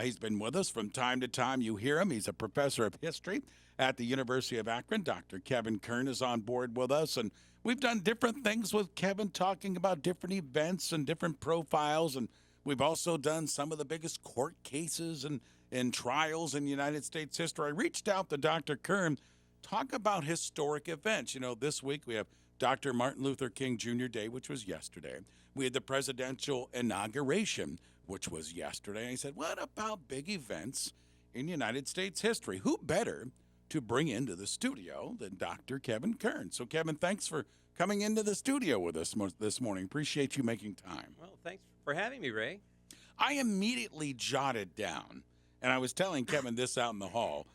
He's been with us from time to time. You hear him. He's a professor of history at the University of Akron. Dr. Kevin Kern is on board with us, and we've done different things with Kevin, talking about different events and different profiles, and we've also done some of the biggest court cases and trials in United States history. I reached out to Dr. Kern, talk about historic events. This week we have Dr. Martin Luther King Jr. Day, which was yesterday. We had the presidential inauguration, which was yesterday. And he said, what about big events in United States history? Who better to bring into the studio than Dr. Kevin Kern? So, Kevin, thanks for coming into the studio with us this morning. Appreciate you making time. Well, thanks for having me, Ray. I immediately jotted down, and I was telling Kevin this out in the hall.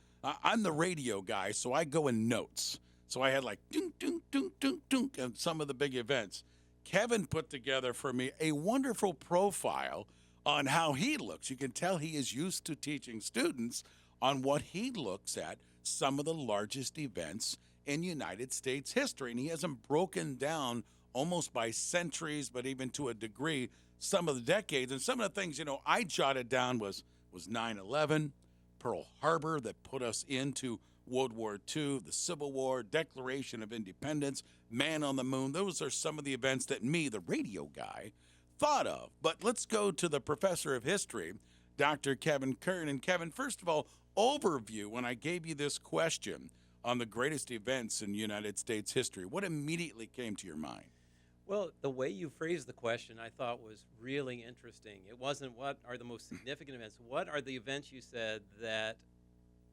I'm the radio guy, so I go in notes. So I had like dunk, dunk, dunk, dunk, dunk, and some of the big events. Kevin put together for me a wonderful profile on how he looks. You can tell he is used to teaching students on what he looks at, some of the largest events in United States history. And he has them broken down almost by centuries, but even to a degree, some of the decades. And some of the things, I jotted down was 9/11, Pearl Harbor that put us into World War II, the Civil War, Declaration of Independence, Man on the Moon. Those are some of the events that me, the radio guy, thought of. But let's go to the professor of history, Dr. Kevin Kern. And Kevin, first of all, overview, when I gave you this question on the greatest events in United States history, what immediately came to your mind? Well, the way you phrased the question I thought was really interesting. It wasn't what are the most significant events. What are the events you said that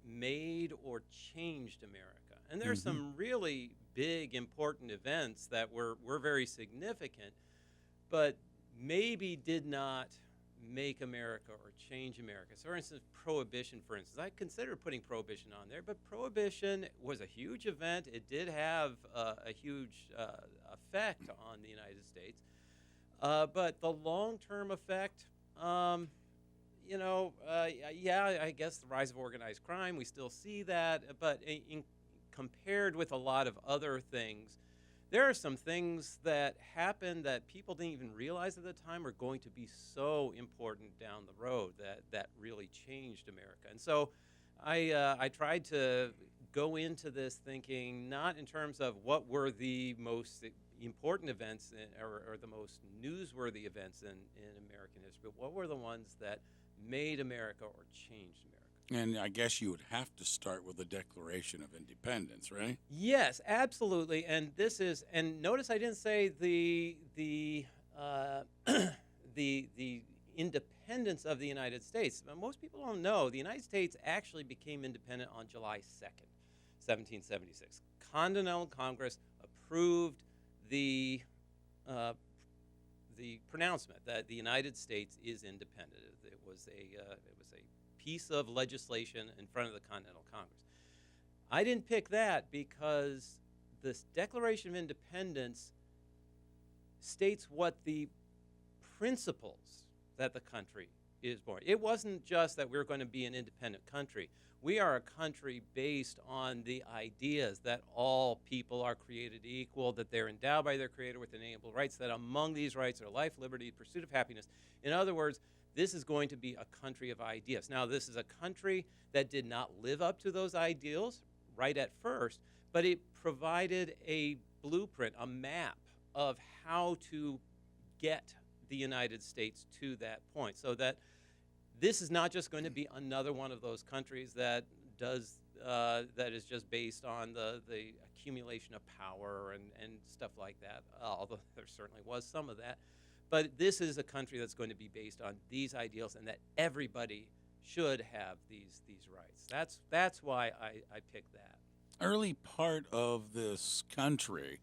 made or changed America? And there are some really big, important events that were very significant, but maybe did not make America or change America. So, for instance, Prohibition, for instance. I considered putting Prohibition on there, but Prohibition was a huge event. It did have a huge effect on the United States. But the long-term effect, I guess the rise of organized crime, we still see that. But compared with a lot of other things, there are some things that happened that people didn't even realize at the time are going to be so important down the road that really changed America. And so I tried to go into this thinking not in terms of what were the most important events or the most newsworthy events in American history, but what were the ones that made America or changed America. And I guess you would have to start with the Declaration of Independence, right? Yes, absolutely. And notice I didn't say the the independence of the United States. Most people don't know the United States actually became independent on July 2nd, 1776. Continental Congress approved the pronouncement that the United States is independent. It was a piece of legislation in front of the Continental Congress. I didn't pick that because this Declaration of Independence states what the principles that the country is born. It wasn't just that we're going to be an independent country. We are a country based on the ideas that all people are created equal, that they're endowed by their Creator with inalienable rights, that among these rights are life, liberty, pursuit of happiness. In other words, this is going to be a country of ideas. Now, this is a country that did not live up to those ideals right at first, but it provided a blueprint, a map of how to get the United States to that point, so that this is not just going to be another one of those countries that is just based on the accumulation of power and stuff like that, although there certainly was some of that. But this is a country that's going to be based on these ideals and that everybody should have these rights. That's why I picked that. Early part of this country,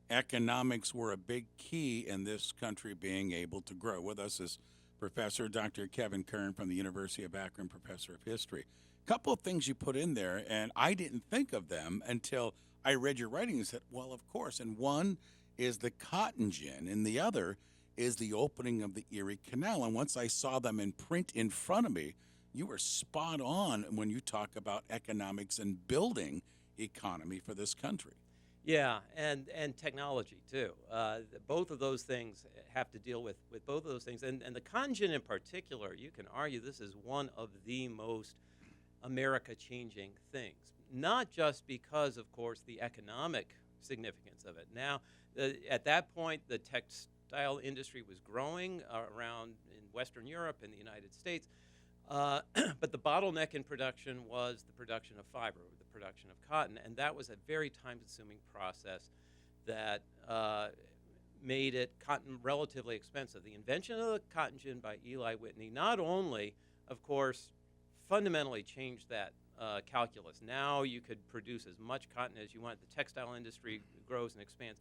economics were a big key in this country being able to grow. With us is Professor Dr. Kevin Kern from the University of Akron, Professor of History. A couple of things you put in there, and I didn't think of them until I read your writing and said, well, of course. And one is the cotton gin, and the other is the opening of the Erie Canal. And once I saw them in print in front of me, you were spot on when you talk about economics and building economy for this country. Yeah, and technology too. Both of those things have to deal with both of those things, and the cotton gin in particular. You can argue this is one of the most America-changing things, not just because, of course, the economic significance of it. Now, at that point, the textile industry was growing around in Western Europe and the United States. But the bottleneck in production was the production of fiber, the production of cotton, and that was a very time-consuming process that made cotton relatively expensive. The invention of the cotton gin by Eli Whitney not only, of course, fundamentally changed that calculus. Now you could produce as much cotton as you want. The textile industry grows and expands.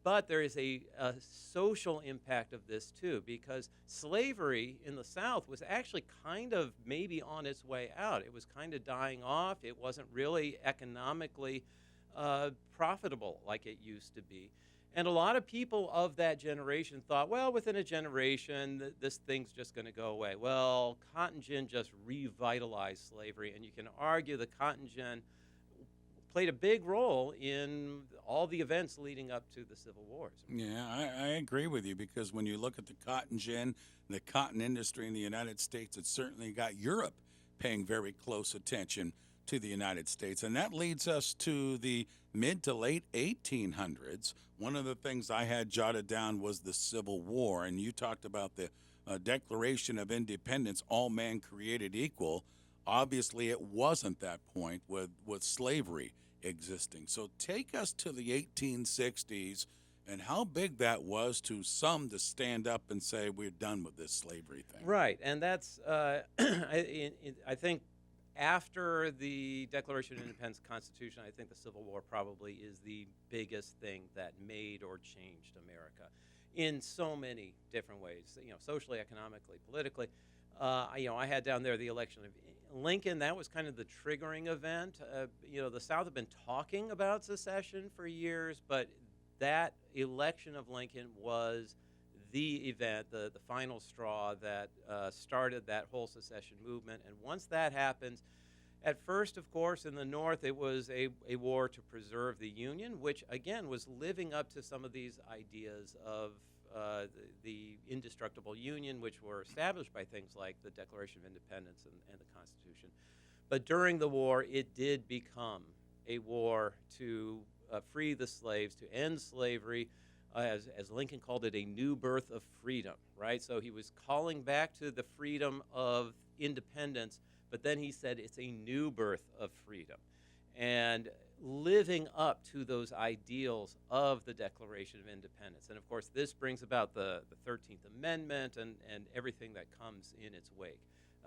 But there is a social impact of this, too, because slavery in the South was actually kind of maybe on its way out. It was kind of dying off. It wasn't really economically profitable like it used to be. And a lot of people of that generation thought, well, within a generation, this thing's just going to go away. Well, cotton gin just revitalized slavery, and you can argue the cotton gin played a big role in all the events leading up to the Civil Wars. Yeah, I agree with you, because when you look at the cotton gin, the cotton industry in the United States, it certainly got Europe paying very close attention to the United States. And that leads us to the mid to late 1800s. One of the things I had jotted down was the Civil War, and you talked about the Declaration of Independence, all man created equal. Obviously, it wasn't that point with slavery existing. So take us to the 1860s and how big that was to some to stand up and say, we're done with this slavery thing. Right, and that's, I think, after the Declaration of Independence Constitution, I think the Civil War probably is the biggest thing that made or changed America in so many different ways, socially, economically, politically. I had down there the election of Lincoln. That was kind of the triggering event. The South had been talking about secession for years, but that election of Lincoln was the event, the final straw that started that whole secession movement. And once that happens, at first, of course, in the North, it was a war to preserve the Union, which, again, was living up to some of these ideas of the indestructible Union, which were established by things like the Declaration of Independence and the Constitution. But during the war, it did become a war to free the slaves, to end slavery, as Lincoln called it, a new birth of freedom, right? So he was calling back to the freedom of independence, but then he said it's a new birth of freedom. And living up to those ideals of the Declaration of Independence. And, of course, this brings about the 13th Amendment and everything that comes in its wake.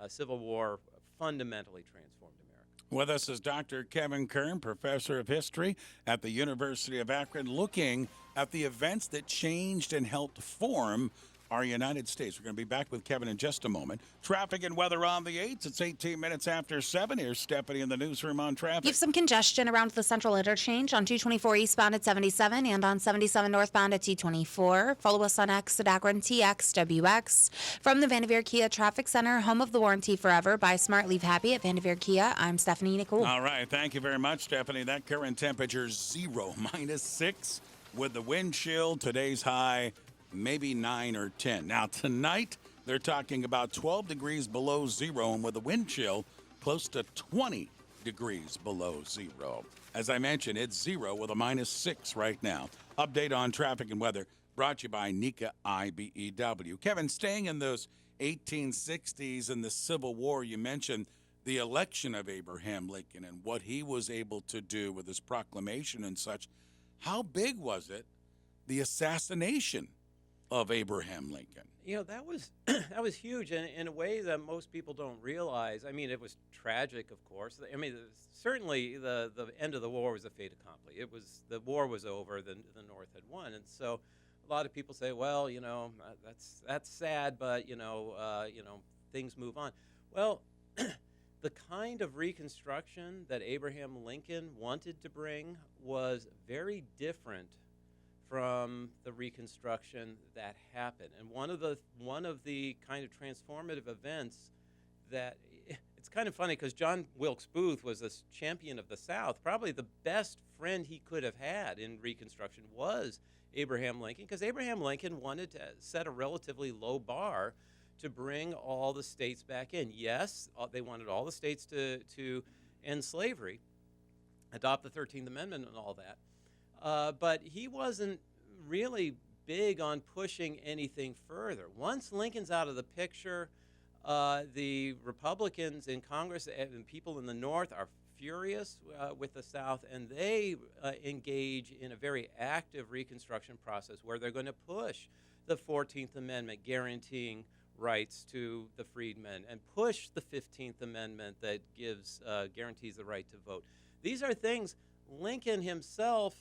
Civil War fundamentally transformed America. With us is Dr. Kevin Kern, professor of history at the University of Akron, looking at the events that changed and helped form our United States. We're going to be back with Kevin in just a moment. Traffic and weather on the 8s. It's 18 minutes after 7. Here's Stephanie in the newsroom on traffic. You have some congestion around the Central Interchange on 224 eastbound at 77 and on 77 northbound at 224. Follow us on X at Akron TXWX. From the Vanderveer Kia Traffic Center, home of the warranty forever. Buy smart, leave happy at Vanderveer Kia. I'm Stephanie Nicole. All right. Thank you very much, Stephanie. That current temperature is 0, -6 with the wind chill. Today's high, maybe 9 or 10. Now, tonight, they're talking about 12 degrees below 0, and with a wind chill close to 20 degrees below 0. As I mentioned, it's 0 with a -6 right now. Update on traffic and weather brought to you by Nika IBEW. Kevin, staying in those 1860s and the Civil War, you mentioned the election of Abraham Lincoln and what he was able to do with his proclamation and such. How big was it, the assassination of Abraham Lincoln? That was that was huge in a way that most people don't realize. I mean, it was tragic, of course. I mean, certainly the end of the war was a fait accompli. The war was over. The North had won, and so a lot of people say, well, that's sad, but things move on. Well, the kind of Reconstruction that Abraham Lincoln wanted to bring was very different from the Reconstruction that happened. And one of the kind of transformative events that it's kind of funny because John Wilkes Booth was this champion of the South. Probably the best friend he could have had in Reconstruction was Abraham Lincoln, because Abraham Lincoln wanted to set a relatively low bar to bring all the states back in. Yes, they wanted all the states to end slavery, adopt the 13th Amendment and all that. But he wasn't really big on pushing anything further. Once Lincoln's out of the picture, the Republicans in Congress and people in the North are furious with the South, and they engage in a very active Reconstruction process where they're going to push the 14th Amendment guaranteeing rights to the freedmen and push the 15th Amendment that guarantees the right to vote. These are things Lincoln himself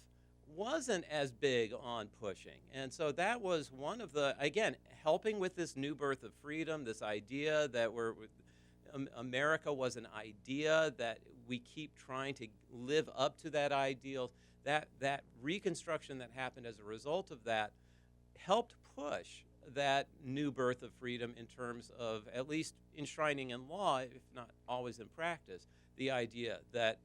wasn't as big on pushing. And so that was one of the, again, helping with this new birth of freedom, this idea that America was an idea, that we keep trying to live up to that ideal. That Reconstruction that happened as a result of that helped push that new birth of freedom in terms of at least enshrining in law, if not always in practice, the idea that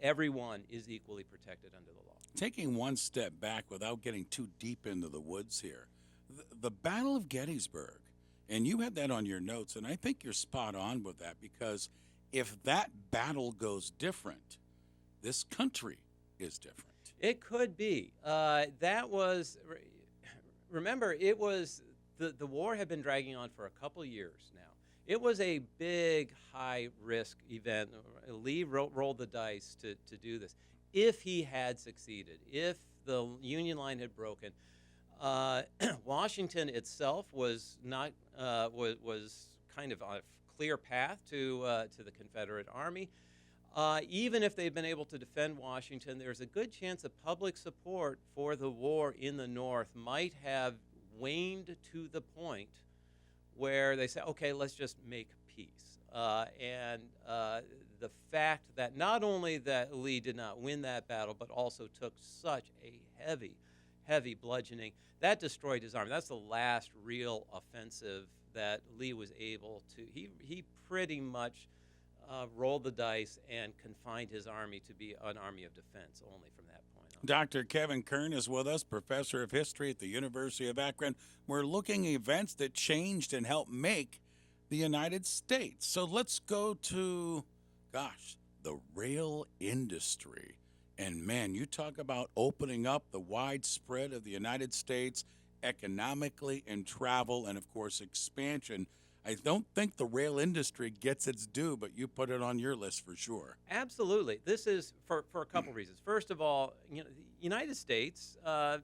everyone is equally protected under the law. Taking one step back without getting too deep into the woods here, the Battle of Gettysburg, and you had that on your notes, and I think you're spot on with that, because if that battle goes different, this country is different. It could be. Remember, it was, the war had been dragging on for a couple years now. It was a big, high-risk event. Lee rolled the dice to do this. If he had succeeded, if the Union line had broken, Washington itself was not was kind of on a clear path to the Confederate Army. Even if they'd been able to defend Washington, there's a good chance that public support for the war in the North might have waned to the point where they say, okay, let's just make peace. And the fact that not only that Lee did not win that battle, but also took such a heavy bludgeoning, that destroyed his army. That's the last real offensive that Lee was able to. He pretty much rolled the dice and confined his army to be an army of defense only from that point on. Dr. Kevin Kern is with us, professor of history at the University of Akron. We're looking at events that changed and helped make the United States. So let's go to, the rail industry. And man, you talk about opening up the widespread of the United States economically and travel and, of course, expansion. I don't think the rail industry gets its due, but you put it on your list for sure. Absolutely. This is for a couple reasons. First of all, the United States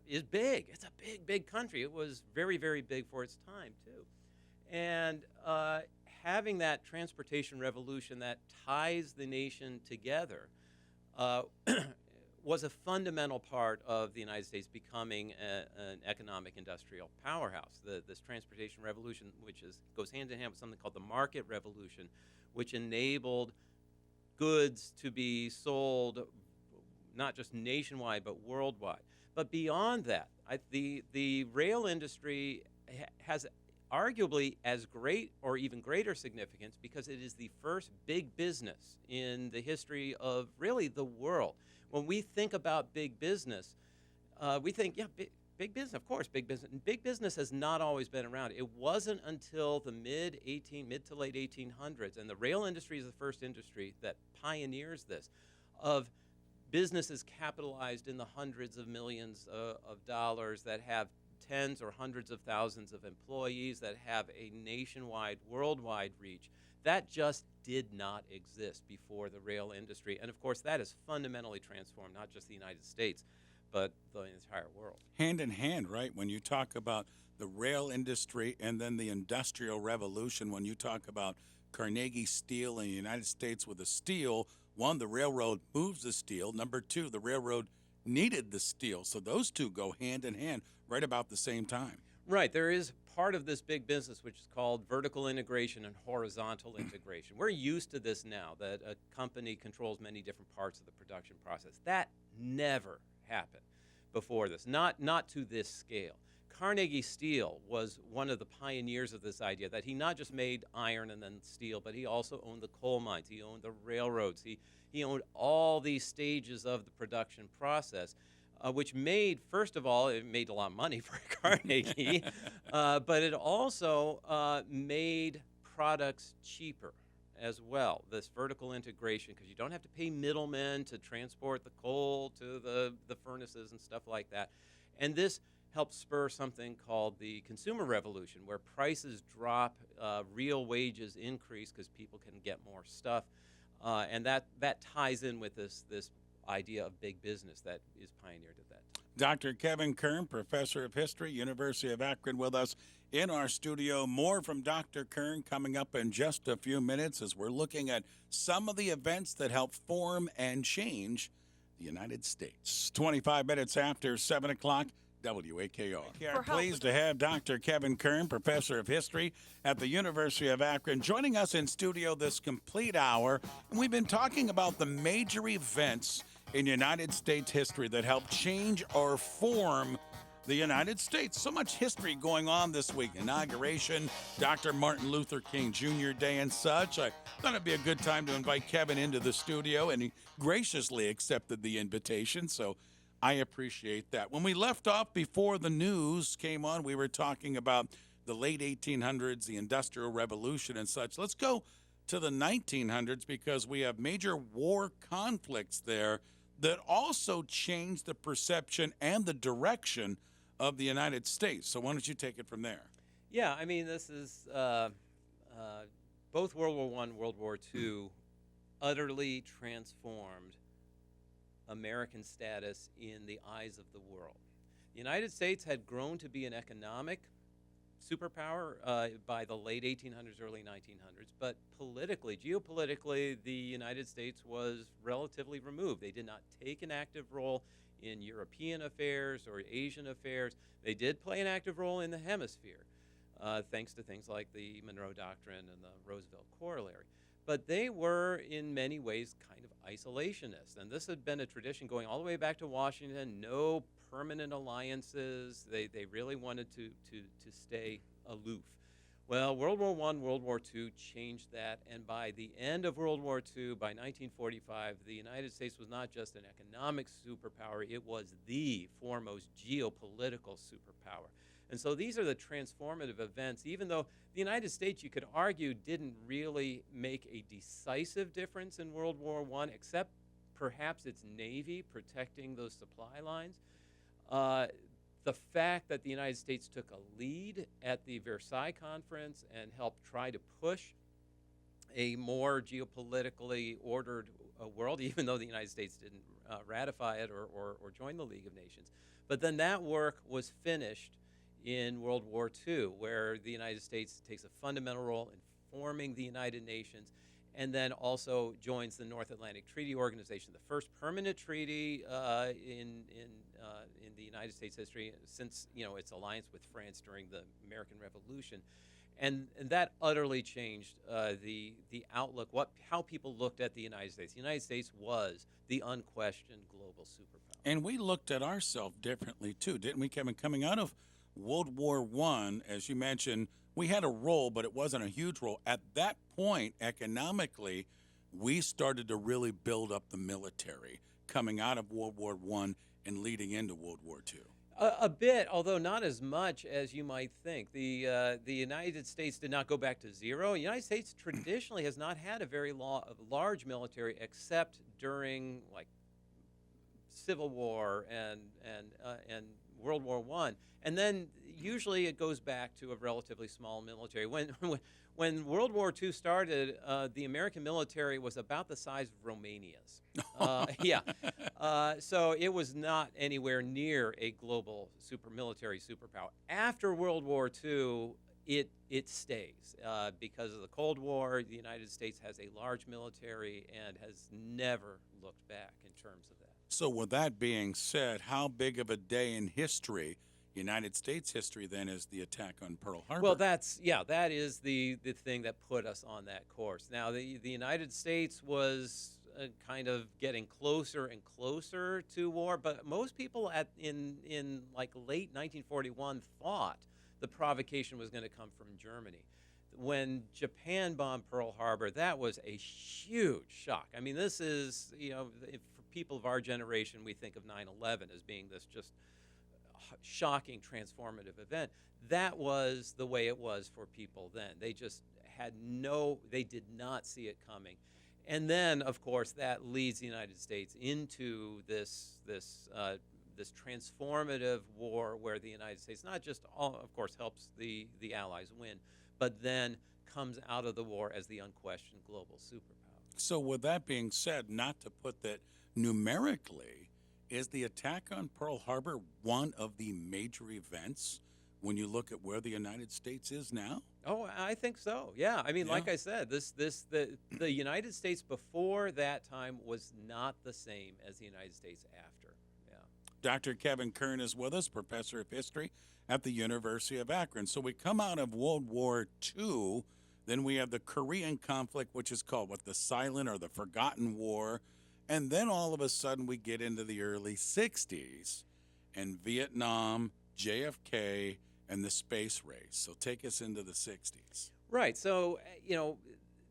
is big. It's a big country. It was very, very big for its time, too. And having that transportation revolution that ties the nation together was a fundamental part of the United States becoming an economic industrial powerhouse. This transportation revolution, which goes hand in hand with something called the market revolution, which enabled goods to be sold not just nationwide but worldwide. But beyond that, the rail industry has arguably as great or even greater significance because it is the first big business in the history of really the world. When we think about big business, we think, big business, of course, big business. And big business has not always been around. It wasn't until the mid to late 1800s, and the rail industry is the first industry that pioneers this, of businesses capitalized in the hundreds of millions of dollars that have tens or hundreds of thousands of employees that have a nationwide, worldwide reach. That just did not exist before the rail industry. And of course, that has fundamentally transformed not just the United States, but the entire world. Hand in hand, right? When you talk about the rail industry and then the Industrial Revolution, when you talk about Carnegie Steel in the United States with the steel, one, the railroad moves the steel. Number two, the railroad needed the steel. So those two go hand in hand right about the same time. Right. There is part of this big business which is called vertical integration and horizontal integration. We're used to this now, that a company controls many different parts of the production process. That never happened before this, not to this scale. Carnegie Steel was one of the pioneers of this idea that he not just made iron and then steel, but he also owned the coal mines, he owned the railroads, he owned all these stages of the production process, which made, first of all, it made a lot of money for Carnegie, but it also made products cheaper as well, this vertical integration, because you don't have to pay middlemen to transport the coal to the furnaces and stuff like that. And this helped spur something called the consumer revolution, where prices drop, real wages increase because people can get more stuff. And that ties in with this idea of big business that is pioneered at that time. Dr. Kevin Kern, professor of history, University of Akron, with us in our studio. More from Dr. Kern coming up in just a few minutes as we're looking at some of the events that help form and change the United States. 25 minutes after 7 o'clock, WAKR. We're pleased to have Dr. Kevin Kern, professor of history at the University of Akron, joining us in studio this complete hour. And we've been talking about the major events in United States history that helped change or form the United States. So much history going on this week. Inauguration, Dr. Martin Luther King Jr. Day and such. I thought it'd be a good time to invite Kevin into the studio, and he graciously accepted the invitation, so I appreciate that. When we left off before the news came on, we were talking about the late 1800s, the Industrial Revolution and such. Let's go to the 1900s because we have major war conflicts there that also changed the perception and the direction of the United States. So why don't you take it from there? Yeah, I mean, this is both World War I, World War II utterly transformed American status in the eyes of the world. The United States had grown to be an economic superpower by the late 1800s, early 1900s, but politically, geopolitically, the United States was relatively removed. They did not take an active role in European affairs or Asian affairs. They did play an active role in the hemisphere, thanks to things like the Monroe Doctrine and the Roosevelt Corollary. But they were, in many ways, kind of isolationists. And this had been a tradition going all the way back to Washington, no permanent alliances. They really wanted to stay aloof. Well, World War I, World War II changed that, and by the end of World War II, by 1945, the United States was not just an economic superpower, it was the foremost geopolitical superpower. And so these are the transformative events, even though the United States, you could argue, didn't really make a decisive difference in World War I, except perhaps its Navy protecting those supply lines. The fact that the United States took a lead at the Versailles Conference and helped try to push a more geopolitically ordered world, even though the United States didn't ratify it or join the League of Nations. But then that work was finished in World War II, where the United States takes a fundamental role in forming the United Nations, and then also joins the North Atlantic Treaty Organization, the first permanent treaty in the United States history since its alliance with France during the American Revolution, and that utterly changed the outlook, how people looked at the United States. The United States was the unquestioned global superpower, and we looked at ourselves differently too, didn't we, Kevin? Coming out of World War I, as you mentioned, we had a role, but it wasn't a huge role. At that point, economically, we started to really build up the military coming out of World War I and leading into World War II. A bit, although not as much as you might think. The United States did not go back to zero. The United States traditionally has not had a very large military, except during Civil War and World War I. And then usually it goes back to a relatively small military. When World War II started, the American military was about the size of Romania's. So it was not anywhere near a global military superpower. After World War II, it stays. Because of the Cold War, the United States has a large military and has never looked back in terms of that. So with that being said, how big of a day in history, United States history, then, is the attack on Pearl Harbor? Well, that is the thing that put us on that course. Now, the United States was kind of getting closer and closer to war, but most people in like late 1941 thought the provocation was going to come from Germany. When Japan bombed Pearl Harbor, that was a huge shock. I mean, this is, for people of our generation, we think of 9/11 as being this just shocking, transformative event. That was the way it was for people then. They just they did not see it coming. And then, of course, that leads the United States into this transformative war where the United States not just, of course, helps the Allies win, but then comes out of the war as the unquestioned global superpower. So with that being said, not to put that numerically, is the attack on Pearl Harbor one of the major events when you look at where the United States is now? Oh, I think so. Yeah. I mean, like I said, the United States before that time was not the same as the United States after. Yeah. Dr. Kevin Kern is with us, professor of history at the University of Akron. So we come out of World War II, then we have the Korean conflict, which is called the silent or the forgotten war. And then all of a sudden we get into the early 60s and Vietnam, JFK, and the space race. So take us into the 60s. Right. So,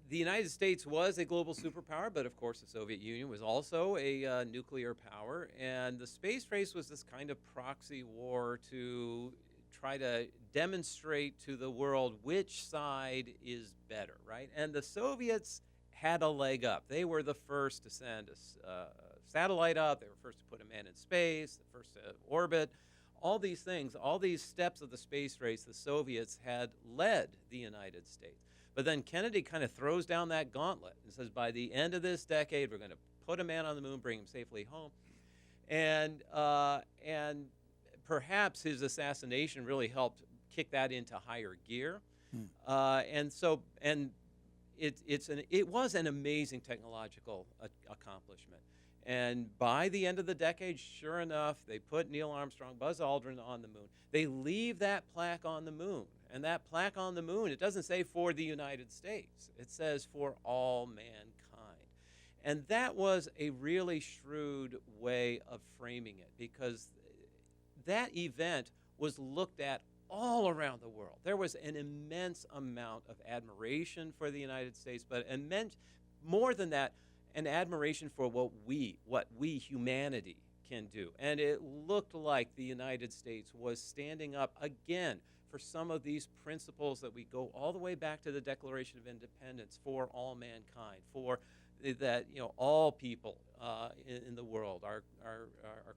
the United States was a global superpower, but of course the Soviet Union was also a nuclear power. And the space race was this kind of proxy war to try to demonstrate to the world which side is better, right? And the Soviets had a leg up. They were the first to send a satellite up. They were first to put a man in space, the first to orbit. All these things, all these steps of the space race, the Soviets had led the United States. But then Kennedy kind of throws down that gauntlet and says, by the end of this decade, we're going to put a man on the moon, bring him safely home. And perhaps his assassination really helped kick that into higher gear. It was an amazing technological accomplishment. And by the end of the decade, sure enough, they put Neil Armstrong, Buzz Aldrin on the moon. They leave that plaque on the moon. And that plaque on the moon, it doesn't say for the United States. It says for all mankind. And that was a really shrewd way of framing it, because that event was looked at all around the world. There was an immense amount of admiration for the United States, but more than that, an admiration for what we humanity can do. And it looked like the United States was standing up again for some of these principles that we go all the way back to the Declaration of Independence, for all mankind, for that all people in the world are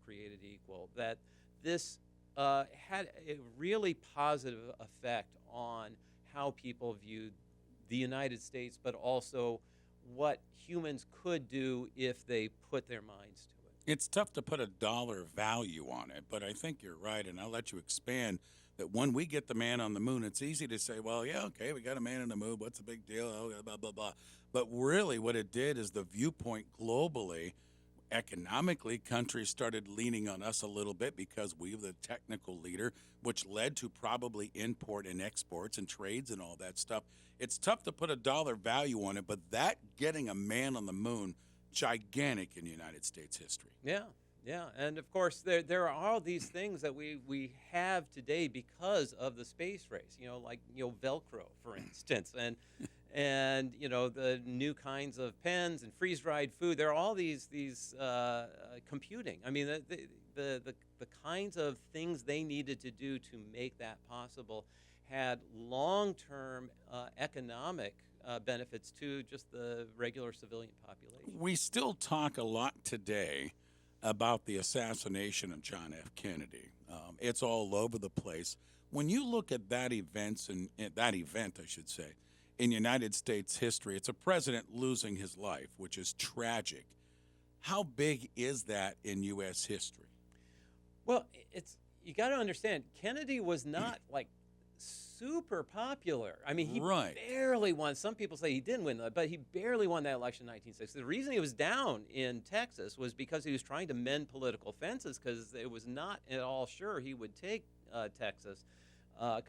created equal. That this had a really positive effect on how people viewed the United States, but also what humans could do if they put their minds to it. It's tough to put a dollar value on it, but I think you're right, and I'll let you expand that when we get the man on the moon, it's easy to say, well, yeah, okay, we got a man on the moon, what's the big deal, oh, blah, blah, blah. But really what it did is the viewpoint globally, economically, countries started leaning on us a little bit because we were the technical leader, which led to probably import and exports and trades and all that stuff. It's tough to put a dollar value on it, but that getting a man on the moon, gigantic in United States history. Yeah, and of course there are all these things that we have today because of the space race. Like Velcro, for instance, and the new kinds of pens and freeze-dried food. There are all these computing. I mean, the kinds of things they needed to do to make that possible had long-term economic benefits to just the regular civilian population. We still talk a lot today about the assassination of John F. Kennedy. It's all over the place. When you look at that event, in United States history, it's a president losing his life, which is tragic. How big is that in U.S. history? Well, you got to understand, Kennedy was not like super popular. I mean, he barely won. Some people say he didn't win, but he barely won that election in 1960. The reason he was down in Texas was because he was trying to mend political fences, because it was not at all sure he would take Texas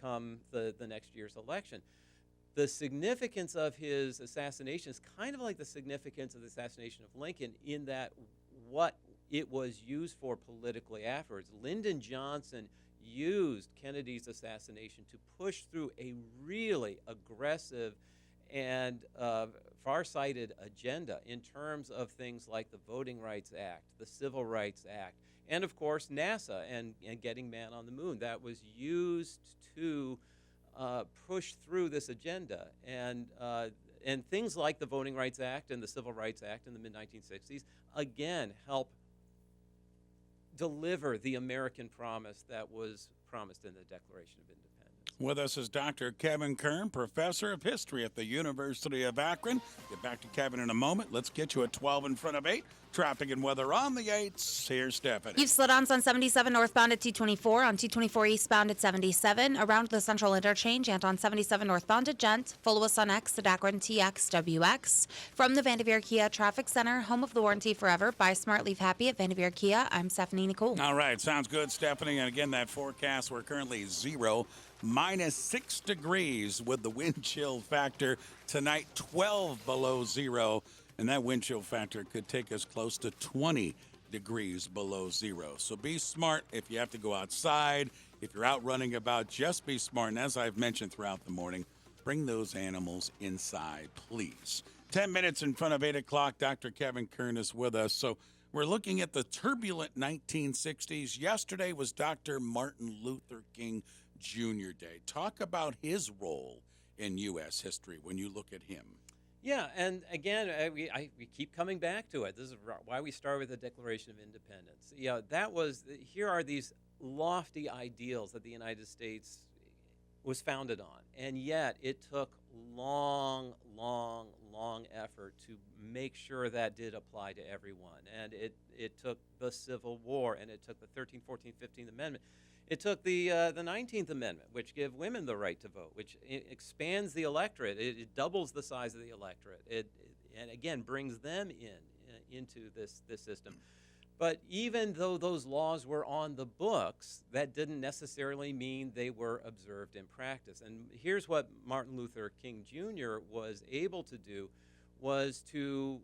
come the next year's election. the significance of his assassination is kind of like the significance of the assassination of Lincoln in that what it was used for politically afterwards. Lyndon Johnson used Kennedy's assassination to push through a really aggressive and far-sighted agenda in terms of things like the Voting Rights Act, the Civil Rights Act, and of course NASA and getting man on the moon. That was used to push through this agenda, and things like the Voting Rights Act and the Civil Rights Act in the mid-1960s again help deliver the American promise that was promised in the Declaration of Independence. With us is Dr. Kevin Kern, professor of history at the University of Akron. Get back to Kevin in a moment. Let's get you at 12 in front of 8. Traffic and weather on the 8s. Here's Stephanie. You've slowdowns on 77 northbound at T24, on T24 eastbound at 77, around the Central Interchange, and on 77 northbound at Gent. Follow us on X at Akron TXWX. From the Vanderveer Kia Traffic Center, home of the warranty forever. Buy smart, leave happy at Vanderveer Kia. I'm Stephanie Nicole. All right, sounds good, Stephanie. And again, that forecast, we're currently 0, -6 degrees with the wind chill factor. Tonight, 12 below 0. And that wind chill factor could take us close to 20 degrees below 0. So be smart if you have to go outside. If you're out running about, just be smart. And as I've mentioned throughout the morning, bring those animals inside, please. 10 minutes in front of 8 o'clock, Dr. Kevin Kern is with us. So we're looking at the turbulent 1960s. Yesterday was Dr. Martin Luther King Jr. Day. Talk about his role in U.S. history when you look at him. Yeah, and again, we keep coming back to it. This is why we start with the Declaration of Independence. Here are these lofty ideals that the United States was founded on, and yet it took long effort to make sure that did apply to everyone. And it took the Civil War, and it took the 13th, 14th, 15th Amendment. It took the 19th Amendment, which gave women the right to vote, which expands the electorate. It doubles the size of the electorate. And again, brings them into this system. But even though those laws were on the books, that didn't necessarily mean they were observed in practice. And here's what Martin Luther King Jr. was able to do, was to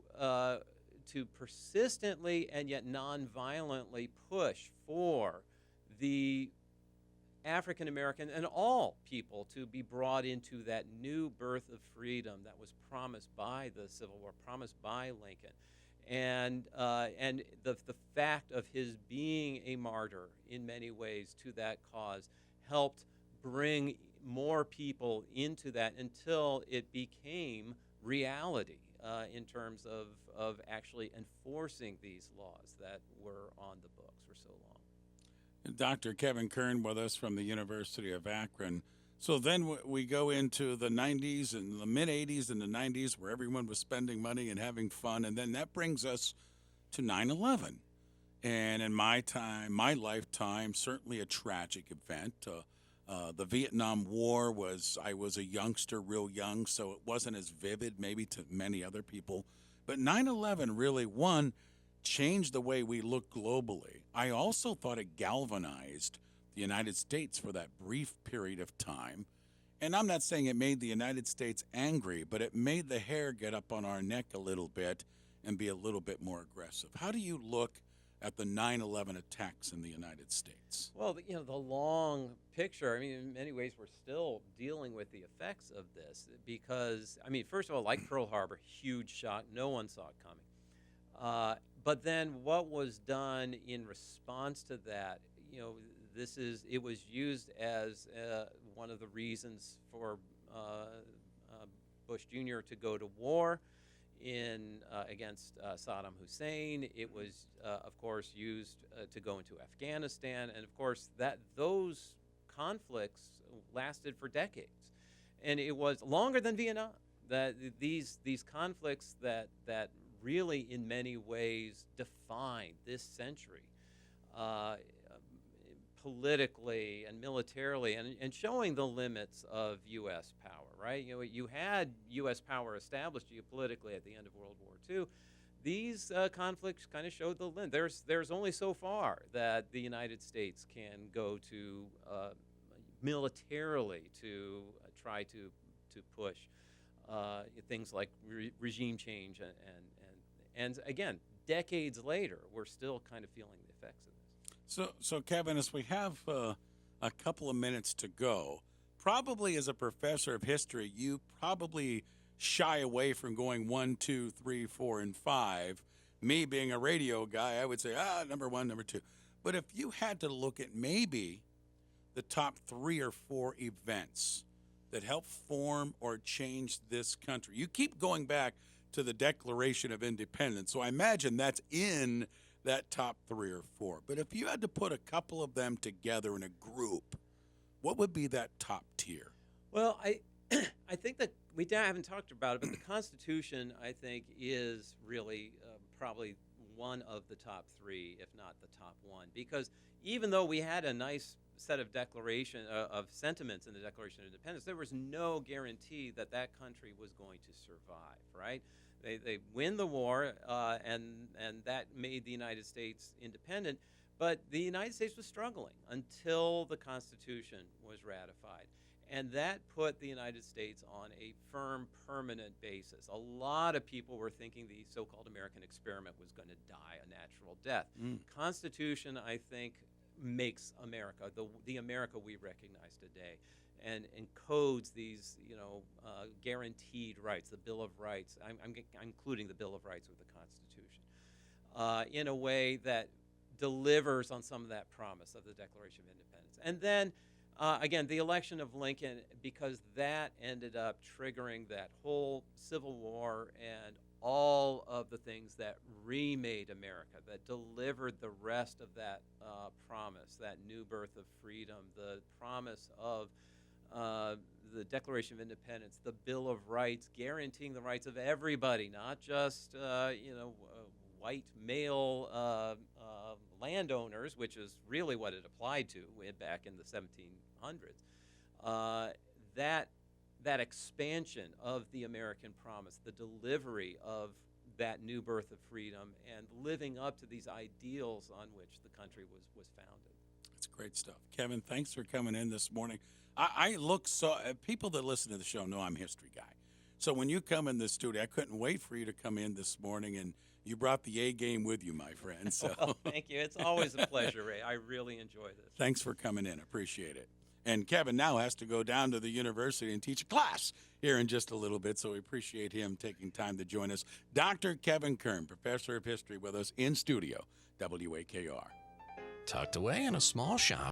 persistently and yet nonviolently push for the African American and all people to be brought into that new birth of freedom that was promised by the Civil War, promised by Lincoln. And the fact of his being a martyr in many ways to that cause helped bring more people into that until it became reality in terms of actually enforcing these laws that were on the books for so long. Dr. Kevin Kern with us from the University of Akron. So then we go into the 90s and the mid-80s and the 90s where everyone was spending money and having fun. And then that brings us to 9/11. And in my lifetime, certainly a tragic event. The Vietnam War I was a youngster, real young, so it wasn't as vivid maybe to many other people. But 9/11 really, changed the way we look globally. I also thought it galvanized the United States for that brief period of time. And I'm not saying it made the United States angry, but it made the hair get up on our neck a little bit and be a little bit more aggressive. How do you look at the 9/11 attacks in the United States? Well, the long picture, in many ways we're still dealing with the effects of this because, first of all, like Pearl Harbor, huge shock. No one saw it coming. But then what was done in response to that, it was used as one of the reasons for Bush Jr. to go to war against Saddam Hussein. It was, of course, used to go into Afghanistan. And, of course, those conflicts lasted for decades. And it was longer than Vietnam. That these conflicts that really in many ways defined this century politically and militarily and showing the limits of U.S. power, right? You had U.S. power established geopolitically at the end of World War II. These conflicts kind of showed the limit. There's only so far that the United States can go to militarily to try to to push things like regime change, and again, decades later, we're still kind of feeling the effects of this. So Kevin, as we have a couple of minutes to go, probably as a professor of history, you probably shy away from going 1, 2, 3, 4, and 5. Me being a radio guy, I would say number 1, number 2. But if you had to look at maybe the top 3 or 4 events that helped form or change this country, you keep going back to the Declaration of Independence. So I imagine that's in that top 3 or 4. But if you had to put a couple of them together in a group, what would be that top tier? Well, I think that we haven't talked about it, but the Constitution, I think, is really probably one of the top 3, if not the top 1, because even though we had a nice set of of sentiments in the Declaration of Independence, there was no guarantee that that country was going to survive, right? They win the war, and that made the United States independent, but the United States was struggling until the Constitution was ratified. And that put the United States on a firm, permanent basis. A lot of people were thinking the so-called American experiment was going to die a natural death. Constitution, I think, makes America the America we recognize today, and encodes these, guaranteed rights, the Bill of Rights. I'm including the Bill of Rights with the Constitution, in a way that delivers on some of that promise of the Declaration of Independence. And then, again, the election of Lincoln, because that ended up triggering that whole Civil War and all of the things that remade America, that delivered the rest of that promise, that new birth of freedom, the promise of the Declaration of Independence, the Bill of Rights, guaranteeing the rights of everybody, not just white male landowners, which is really what it applied to way back in the 1700s. That expansion of the American promise, the delivery of that new birth of freedom, and living up to these ideals on which the country was founded. That's great stuff. Kevin, thanks for coming in this morning. People that listen to the show know I'm a history guy. So when you come in the studio, I couldn't wait for you to come in this morning, and you brought the A game with you, my friend. So Well, thank you. It's always a pleasure, Ray. I really enjoy this. Thanks for coming in. Appreciate it. And Kevin now has to go down to the university and teach a class here in just a little bit, so we appreciate him taking time to join us. Dr. Kevin Kern, professor of history, with us in studio, WAKR. Tucked away in a small shop